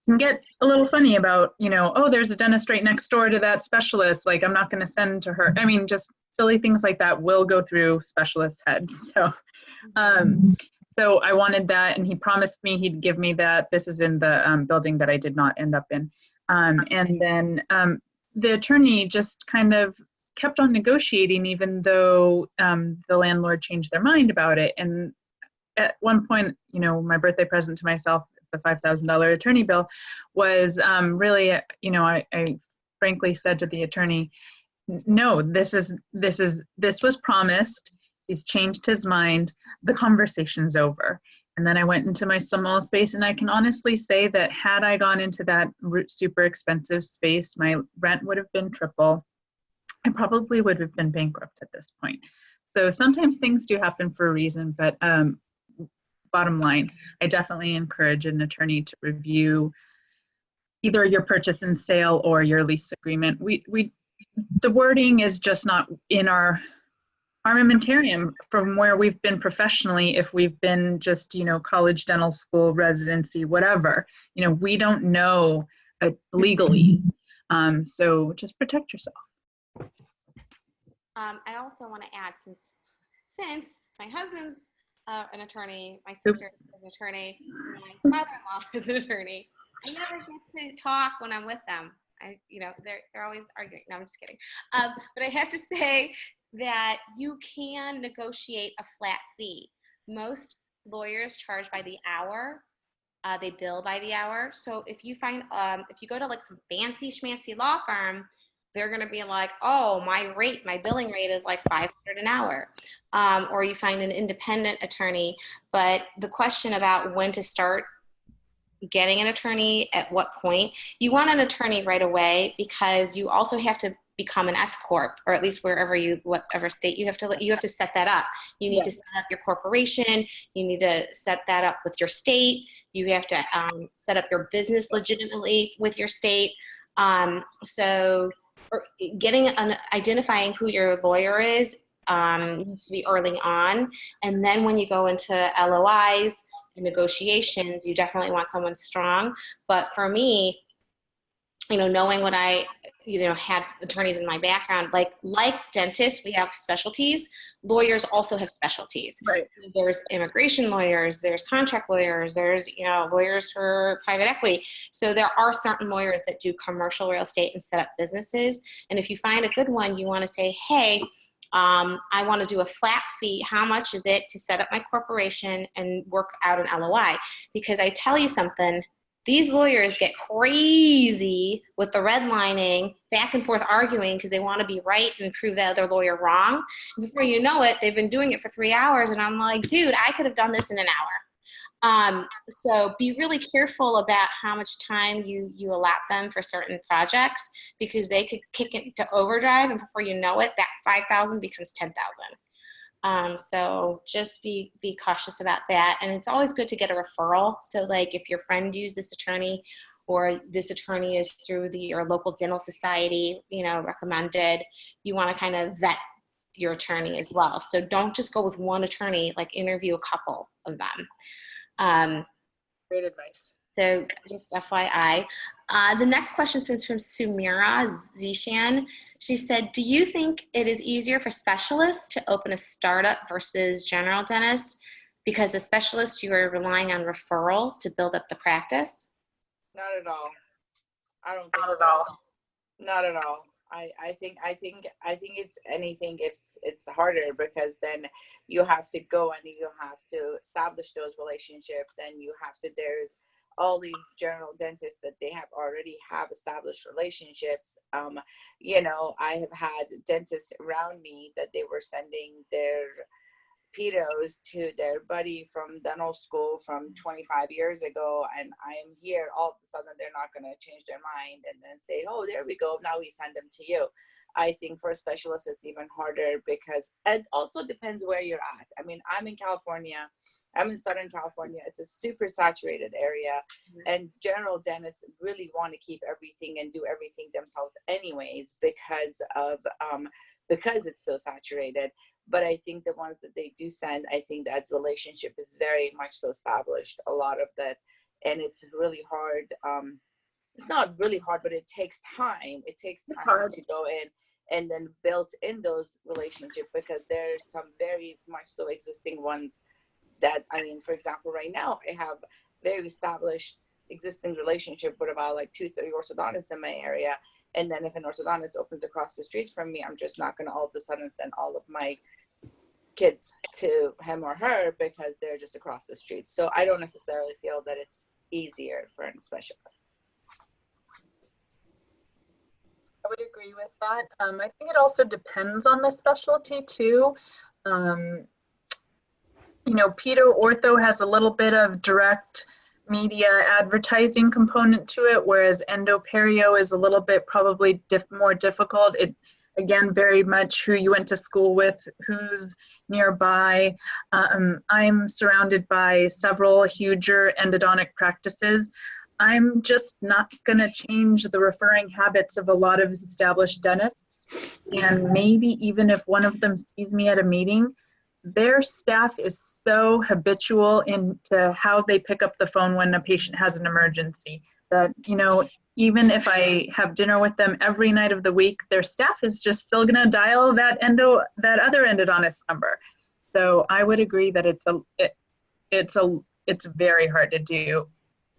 can get a little funny about, oh, there's a dentist right next door to that specialist, like I'm not going to send to her. I mean, just silly things like that will go through specialist heads. So I wanted that, and he promised me he'd give me that. This is in the building that I did not end up in. And then the attorney just kind of kept on negotiating, even though the landlord changed their mind about it. And at one point, my birthday present to myself, the $5,000 attorney bill, was really, I frankly said to the attorney, no, this was promised. He's changed his mind. The conversation's over. And then I went into my small space, and I can honestly say that had I gone into that super expensive space, my rent would have been triple. I probably would have been bankrupt at this point. So sometimes things do happen for a reason, but bottom line, I definitely encourage an attorney to review either your purchase and sale or your lease agreement. The wording is just not in our armamentarium from where we've been professionally. If we've been just, college, dental school, residency, whatever, we don't know legally. So just protect yourself. I also want to add, since my husband's an attorney, my sister is an attorney, my father-in-law is an attorney, I never get to talk when I'm with them. They're always arguing. No, I'm just kidding. But I have to say that you can negotiate a flat fee. Most lawyers charge by the hour. They bill by the hour. So if you find, if you go to like some fancy schmancy law firm, they're going to be like, oh, my billing rate is like $500 an hour. Or you find an independent attorney. But the question about when to start getting an attorney, at what point, you want an attorney right away, because you also have to become an S corp, or at least whatever state you have to set that up. You need to set up your corporation. You need to set that up with your state. You have to set up your business legitimately with your state. So identifying who your lawyer is needs to be early on. And then when you go into LOIs and negotiations, you definitely want someone strong. But for me, knowing what I had attorneys in my background, like dentists, we have specialties. Lawyers also have specialties. Right. There's immigration lawyers, there's contract lawyers, there's lawyers for private equity. So there are certain lawyers that do commercial real estate and set up businesses. And if you find a good one, you want to say, hey, I want to do a flat fee. How much is it to set up my corporation and work out an LOI? Because I tell you something, these lawyers get crazy with the redlining, back and forth arguing because they want to be right and prove the other lawyer wrong. Before you know it, they've been doing it for 3 hours, and I'm like, dude, I could have done this in an hour. So be really careful about how much time you allot them for certain projects, because they could kick it to overdrive, and before you know it, that 5,000 becomes 10,000. So just be cautious about that. And it's always good to get a referral. So like if your friend used this attorney, or this attorney is through your local dental society, recommended, you want to kind of vet your attorney as well. So don't just go with one attorney, like interview a couple of them. Great advice. So just FYI. The next question is from Sumira Zishan. She said, do you think it is easier for specialists to open a startup versus general dentists? Because the specialist, you are relying on referrals to build up the practice? Not at all. I don't think so. Not at all. I think it's anything. It's harder, because then you have to go and you have to establish those relationships, and there's all these general dentists that they already have established relationships. I have had dentists around me that they were sending their pedos to their buddy from dental school from 25 years ago, and I'm here, all of a sudden they're not going to change their mind and then say, oh, there we go, now we send them to you. I think for a specialist it's even harder, because it also depends where you're at. I mean, I'm in California. I'm in Southern California. It's a super saturated area, and general dentists really want to keep everything and do everything themselves anyways, because it's so saturated. But I think the ones that they do send, I think that relationship is very much so established, a lot of that. And it's really hard. It's not really hard, but it takes time. It takes time to go in and then build in those relationships, because there's some very much so existing ones that, I mean, for example, right now I have very established existing relationship with about like 2-3 orthodontists in my area. And then if an orthodontist opens across the street from me, I'm just not going to all of a sudden send all of my kids to him or her because they're just across the street. So I don't necessarily feel that it's easier for a specialist. I would agree with that. I think it also depends on the specialty too. Pedo ortho has a little bit of direct media advertising component to it, whereas endo-perio is a little bit probably more difficult. It, again, very much who you went to school with, who's nearby. I'm surrounded by several huger endodontic practices. I'm just not going to change the referring habits of a lot of established dentists. And maybe even if one of them sees me at a meeting, their staff is so habitual into how they pick up the phone when a patient has an emergency. that, you know, even if I have dinner with them every night of the week, their staff is just still going to dial that other endodontist number. So I would agree that it's very hard to do,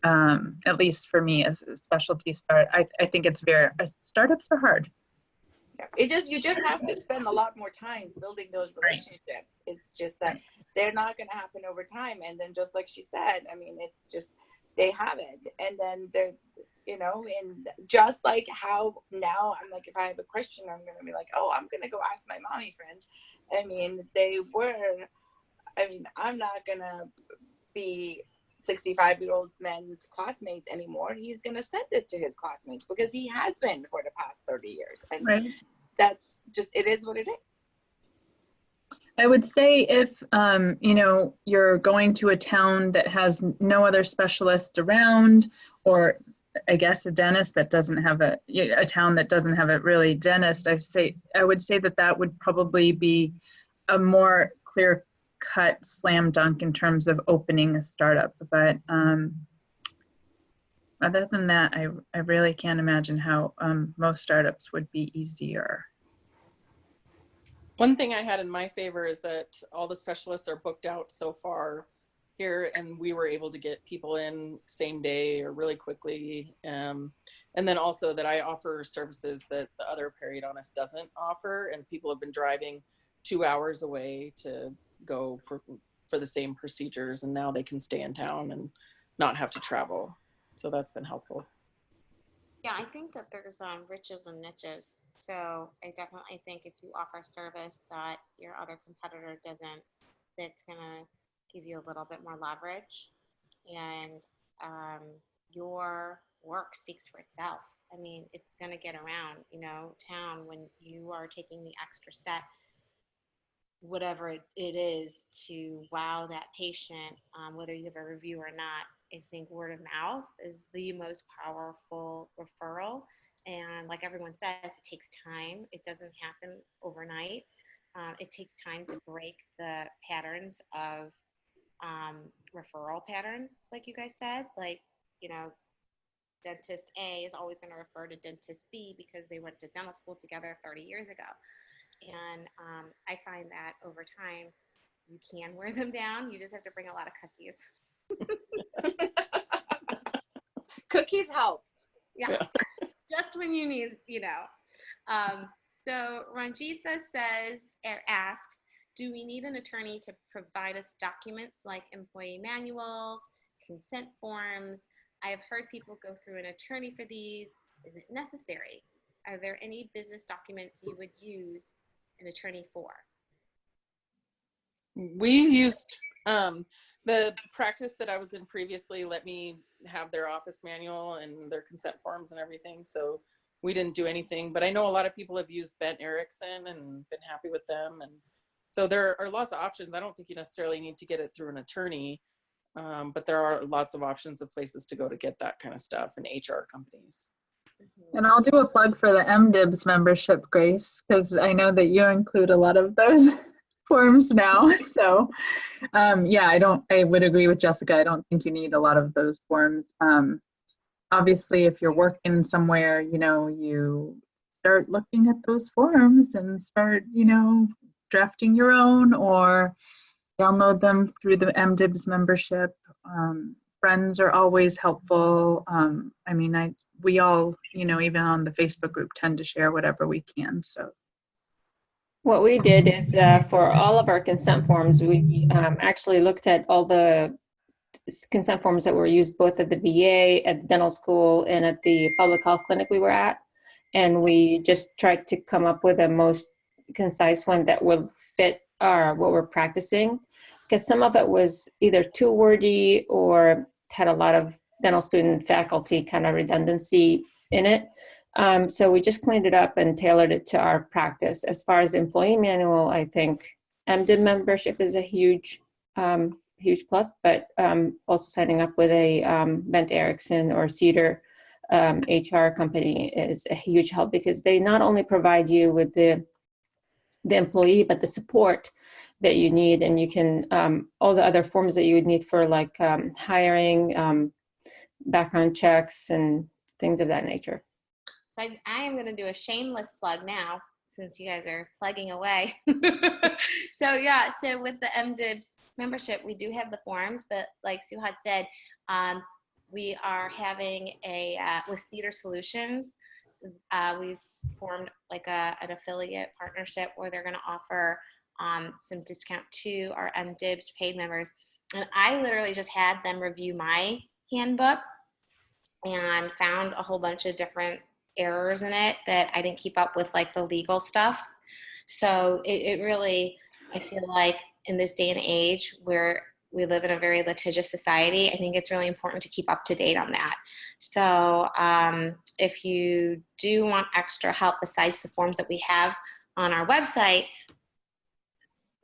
at least for me as a specialty start. I think startups are hard. You just have to spend a lot more time building those relationships. It's just that they're not going to happen over time. And then just like she said, I mean, it's just, they have it. And then they're, you know, and just like how now I'm like, if I have a question, I'm going to be like, oh, I'm going to go ask my mommy friends. I mean, I'm not going to be 65-year-old men's classmate anymore. He's going to send it to his classmates because he has been for the past 30 years. And that's just, it is what it is. I would say if, you know, you're going to a town that has no other specialist around, or I guess a dentist that doesn't have a town that doesn't have a really dentist, I would say that would probably be a more clear-cut slam dunk in terms of opening a startup. But other than that, I really can't imagine how most startups would be easier. One thing I had in my favor is that all the specialists are booked out so far here, and we were able to get people in same day or really quickly. And then also that I offer services that the other periodontist doesn't offer, and people have been driving 2 hours away to go for the same procedures, and now they can stay in town and not have to travel. So that's been helpful. Yeah, I think that there's riches and niches. So I definitely think if you offer a service that your other competitor doesn't, that's going to give you a little bit more leverage, and your work speaks for itself. I mean, it's going to get around, you know, town when you are taking the extra step, whatever it is, to wow that patient, whether you have a review or not. I think word of mouth is the most powerful referral. And like everyone says, it takes time. It doesn't happen overnight. It takes time to break the patterns of referral patterns, like you guys said. Like, you know, dentist A is always going to refer to dentist B because they went to dental school together 30 years ago. And I find that over time, you can wear them down. You just have to bring a lot of cookies. Cookies helps. Yeah. Just when you need, you know. So Ranjitha asks, do we need an attorney to provide us documents like employee manuals, consent forms? I have heard people go through an attorney for these. Is it necessary? Are there any business documents you would use an attorney for? We used the practice that I was in previously let me have their office manual and their consent forms and everything. So we didn't do anything, but I know a lot of people have used Ben Erickson and been happy with them. And so there are lots of options. I don't think you necessarily need to get it through an attorney, but there are lots of options of places to go to get that kind of stuff, and HR companies. And I'll do a plug for the MDIBS membership, Grace, because I know that you include a lot of those forms now. So yeah, I would agree with Jessica. I don't think you need a lot of those forms. Obviously, if you're working somewhere, you know, you start looking at those forms and start, you know, drafting your own or download them through the MDIBS membership. Friends are always helpful. I mean, we all, you know, even on the Facebook group, tend to share whatever we can. So what we did is for all of our consent forms, we actually looked at all the consent forms that were used both at the VA, at dental school, and at the public health clinic we were at. And we just tried to come up with the most concise one that would fit what we're practicing. Because some of it was either too wordy or had a lot of dental student faculty kind of redundancy in it. So we just cleaned it up and tailored it to our practice. As far as the employee manual, I think MDIB membership is a huge plus, but also signing up with a Bent Erickson or Cedar HR company is a huge help, because they not only provide you with the employee, but the support that you need, and you can all the other forms that you would need for like hiring, background checks and things of that nature. So I am going to do a shameless plug now, since you guys are plugging away. So yeah, so with the MDIBS membership, we do have the forums, but like Sue had said, we are having with Cedar Solutions, we've formed like an affiliate partnership where they're going to offer some discount to our MDIBS paid members. And I literally just had them review my handbook and found a whole bunch of different errors in it that I didn't keep up with, like the legal stuff. So it really, I feel like in this day and age where we live in a very litigious society, I think it's really important to keep up to date on that. So if you do want extra help besides the forms that we have on our website,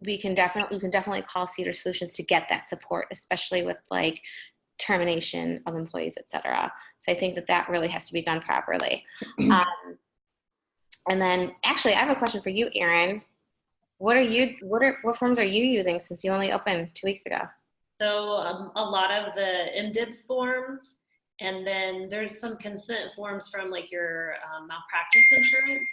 you can definitely call Cedar Solutions to get that support, especially with like termination of employees, etc. So I think that really has to be done properly. And then actually I have a question for you, Erin. What forms are you using since you only opened 2 weeks ago? So a lot of the MDIBS forms, and then there's some consent forms from like your malpractice insurance.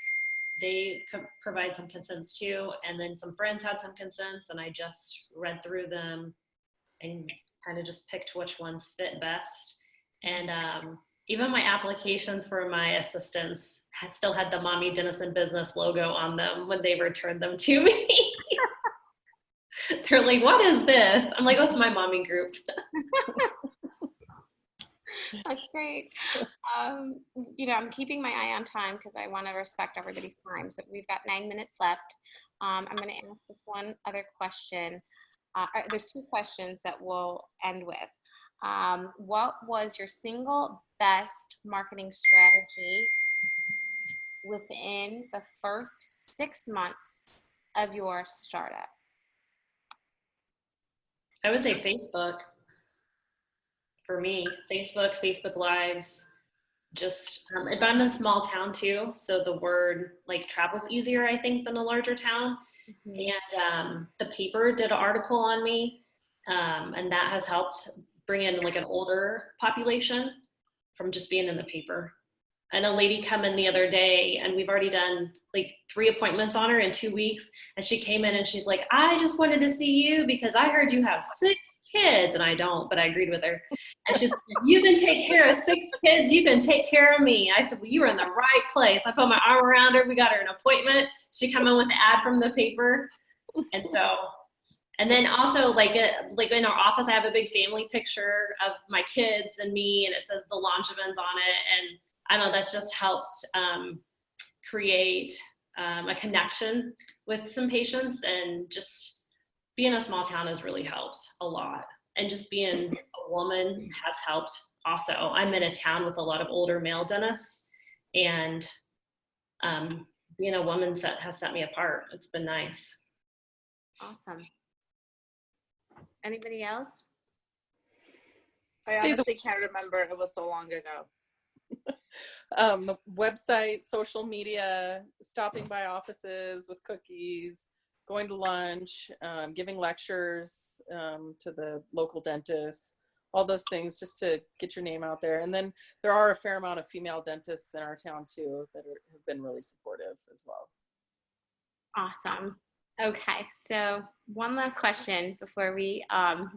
They provide some consents too, and then some friends had some consents, and I just read through them and kind of just picked which ones fit best. And even my applications for my assistants still had the Mommy Dennison Business logo on them when they returned them to me. They're like, what is this? I'm like, oh, it's my mommy group. That's great. You know, I'm keeping my eye on time because I want to respect everybody's time. So we've got 9 minutes left. I'm going to ask this one other question. There's 2 questions that we'll end with. What was your single best marketing strategy within the first 6 months of your startup? I would say Facebook. For me, Facebook Lives, just, but I'm in a small town too, so the word like travels easier, I think, than a larger town. Mm-hmm. And the paper did an article on me, and that has helped bring in like an older population from just being in the paper. And a lady come in the other day, and we've already done like 3 appointments on her in 2 weeks, and she came in and she's like, I just wanted to see you because I heard you have 6 kids, and I don't, but I agreed with her. And she's like, you can take care of 6 kids, you can take care of me. I said, well, you were in the right place. I put my arm around her, we got her an appointment. She come in with the ad from the paper. And so, and then also like in our office, I have a big family picture of my kids and me, and it says the Langevins on it. And I know that's just helped create a connection with some patients, and just being a small town has really helped a lot. And just being a woman has helped also. I'm in a town with a lot of older male dentists, and being a woman has set me apart. It's been nice. Awesome. Anybody else? I honestly can't remember. It was so long ago. The website, social media, stopping by offices with cookies, going to lunch, giving lectures to the local dentists, all those things just to get your name out there. And then there are a fair amount of female dentists in our town too that have been really supportive as well. Awesome. Okay, so one last question before we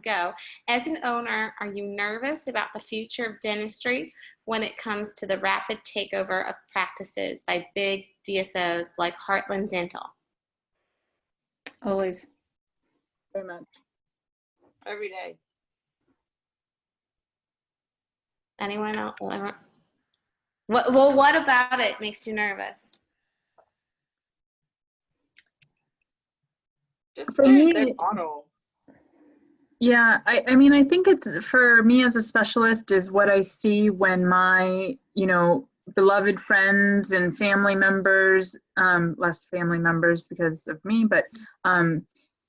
go. As an owner, are you nervous about the future of dentistry when it comes to the rapid takeover of practices by big DSOs like Heartland Dental? Always. Very much. Every day. Anyone else? What about it makes you nervous? Just for me, their model. Yeah, I mean, I think it's, for me as a specialist, is what I see when my, beloved friends and family members, less family members because of me, but,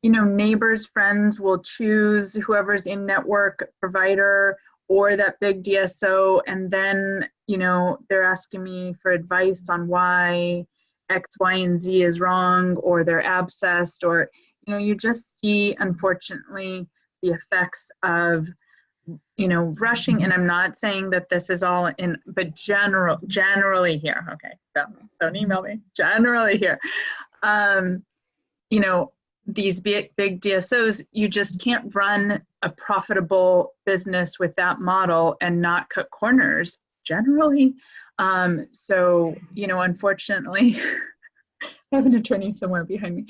neighbors, friends will choose whoever's in network provider or that big DSO. And then, they're asking me for advice on why X, Y, and Z is wrong, or they're abscessed, or, you just see, unfortunately, the effects of rushing, and I'm not saying that this is all in, but generally here, okay, don't email me, generally here, these big DSOs, you just can't run a profitable business with that model and not cut corners generally. So, unfortunately, I have an attorney somewhere behind me.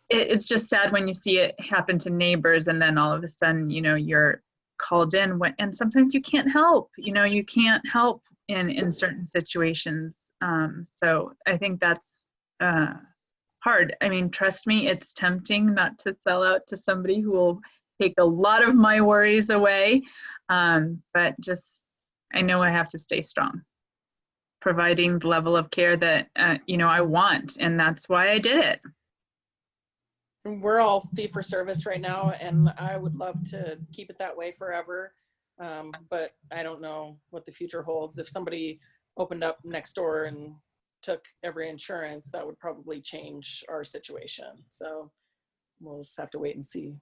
It's just sad when you see it happen to neighbors, and then all of a sudden, you're called in and sometimes you can't help, you can't help in certain situations. So I think that's hard. I mean, trust me, it's tempting not to sell out to somebody who will take a lot of my worries away. But just, I know I have to stay strong, providing the level of care that, I want. And that's why I did it. We're all fee for service right now, and I would love to keep it that way forever. But I don't know what the future holds. If somebody opened up next door and took every insurance, that would probably change our situation. So we'll just have to wait and see.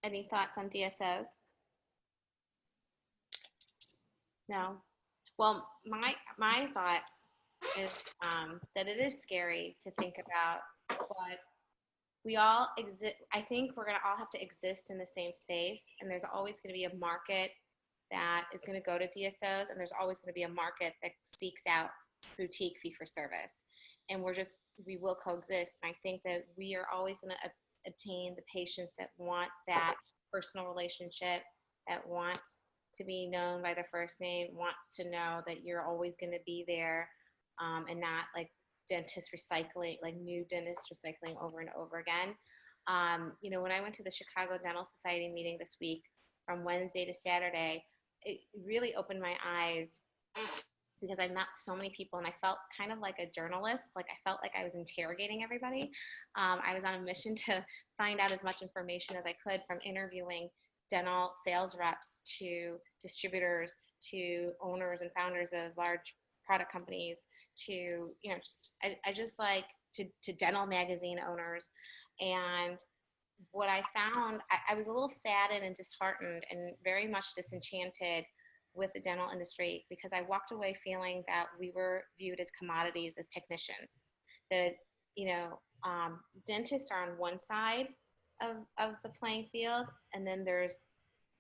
Any thoughts on DSOs? No. Well, my thought is that it is scary to think about, but we all exist. I think we're going to all have to exist in the same space, and there's always going to be a market that is going to go to DSOs, and there's always going to be a market that seeks out boutique fee for service, and we will coexist. And I think that we are always going to obtain the patients that want that personal relationship, that wants to be known by their first name, wants to know that you're always going to be there, and not like dentist recycling, like new dentist recycling over and over again. When I went to the Chicago Dental Society meeting this week from Wednesday to Saturday, it really opened my eyes because I met so many people and I felt kind of like a journalist. Like I felt like I was interrogating everybody. I was on a mission to find out as much information as I could, from interviewing dental sales reps to distributors to owners and founders of large product companies to, I just like to dental magazine owners. And what I found, I was a little saddened and disheartened and very much disenchanted with the dental industry, because I walked away feeling that we were viewed as commodities, as technicians. That, dentists are on one side of the playing field, and then there's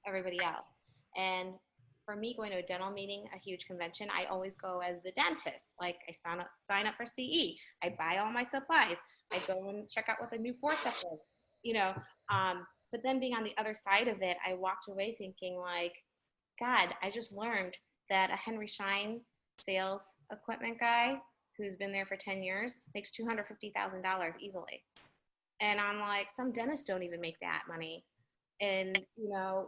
everybody else. And for me, going to a dental meeting, a huge convention, I always go as the dentist. Like I sign up for CE. I buy all my supplies. I go and check out what the new forceps is, but then being on the other side of it, I walked away thinking like, God, I just learned that a Henry Schein sales equipment guy who's been there for 10 years makes $250,000 easily. And I'm like, some dentists don't even make that money. And,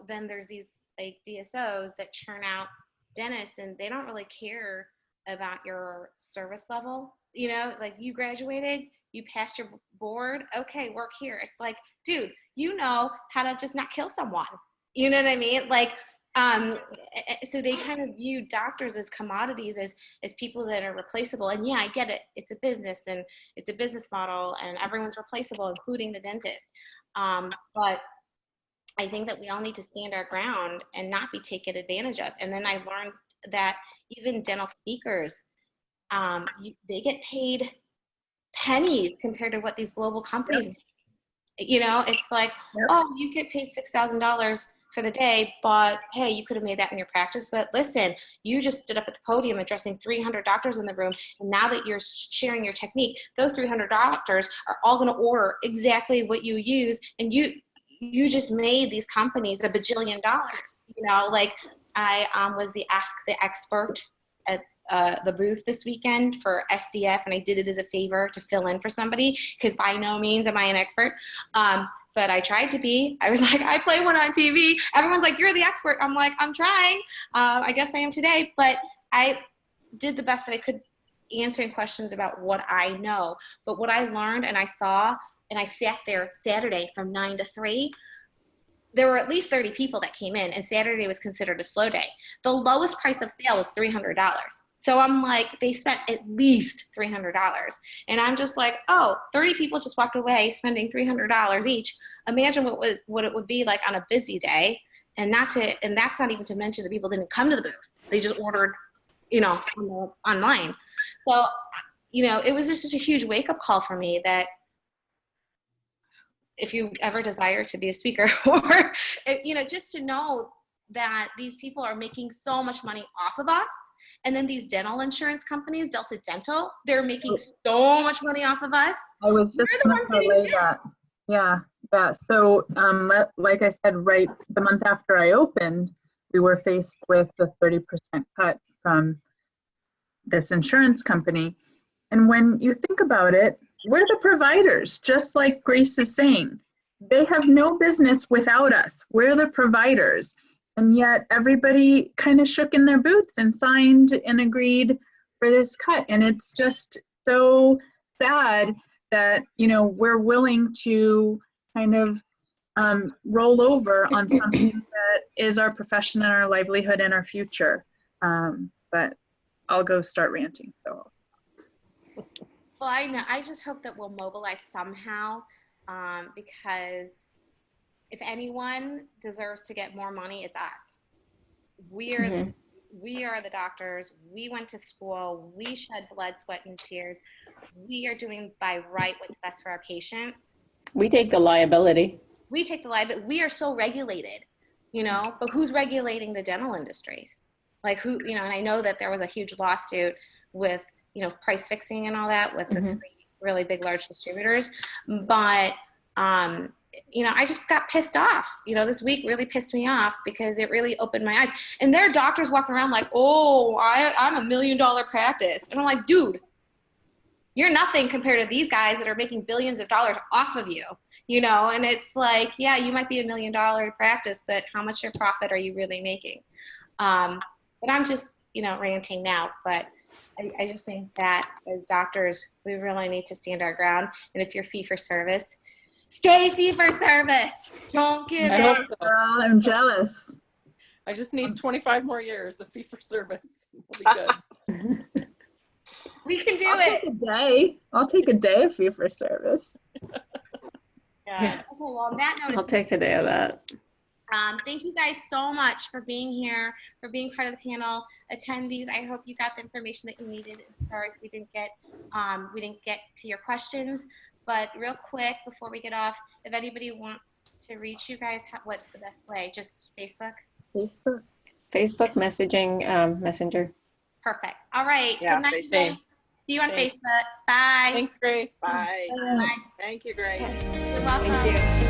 then there's these like DSOs that churn out dentists, and they don't really care about your service level. Like you graduated, you passed your board, okay, work here. It's like, dude, how to just not kill someone. You know what I mean? Like, so they kind of view doctors as commodities, as people that are replaceable. And yeah, I get it. It's a business and it's a business model, and everyone's replaceable, including the dentist. But I think that we all need to stand our ground and not be taken advantage of. And then I learned that even dental speakers, they get paid pennies compared to what these global companies make. It's like, oh, you get paid $6,000 for the day, but hey, you could have made that in your practice. But listen, you just stood up at the podium addressing 300 doctors in the room, and now that you're sharing your technique, those 300 doctors are all going to order exactly what you use, and you just made these companies $1 bajillion. Like I was the Ask the Expert at the booth this weekend for SDF, and I did it as a favor to fill in for somebody, because by no means am I an expert. But I tried to be. I was like, I play one on TV. Everyone's like, you're the expert. I'm like, I'm trying. I guess I am today. But I did the best that I could, answering questions about what I know. But what I learned and I saw, and I sat there Saturday from 9 to 3, there were at least 30 people that came in, and Saturday was considered a slow day. The lowest price of sale was $300. So I'm like, they spent at least $300. And I'm just like, oh, 30 people just walked away spending $300 each. Imagine what it would be like on a busy day. And that's not even to mention the people didn't come to the booth. They just ordered, online. So, it was just such a huge wake-up call for me that if you ever desire to be a speaker or, just to know that these people are making so much money off of us. And then these dental insurance companies, Delta Dental, they're making so much money off of us. I was just going to relay that. Yeah. So like I said, right the month after I opened, we were faced with the 30% cut from this insurance company. And when you think about it, we're the providers, just like Grace is saying. They have no business without us. We're the providers. And yet everybody kind of shook in their boots and signed and agreed for this cut. And it's just so sad that, we're willing to kind of roll over on something that is our profession and our livelihood and our future. But I'll go start ranting. So. Well, I know. I just hope that we'll mobilize somehow, because if anyone deserves to get more money, it's us. We are the doctors. We went to school. We shed blood, sweat, and tears. We are doing by right what's best for our patients. We take the liability. We take the liability. We are so regulated, but who's regulating the dental industries? Like who, and I know that there was a huge lawsuit with, price fixing and all that with the three really big, large distributors. But, I just got pissed off. This week really pissed me off because it really opened my eyes. And there are doctors walking around like, oh, I'm $1 million practice. And I'm like, dude, you're nothing compared to these guys that are making billions of dollars off of you, and it's like, yeah, you might be $1 million practice, but how much your profit are you really making? But I'm just, ranting now, but I just think that as doctors, we really need to stand our ground. And if you're fee for service, stay fee for service. Don't give I hope in. so. Girl, I'm jealous. I just need 25 more years of fee for service. We'll be good. We can do I'll take a day of fee for service. Yeah. Okay, well, on that note, I'll take a day of that. thank you guys so much for being here, for being part of the panel. Attendees, I hope you got the information that you needed. Sorry if we didn't get to your questions. But real quick, before we get off, if anybody wants to reach you guys, what's the best way? Just Facebook? Facebook messaging, Messenger. Perfect. All right. Yeah, Good night. Facebook. See you on Same. Facebook. Bye. Thanks, Grace. Bye. Bye. Thank you, Grace. You're welcome. Thank you.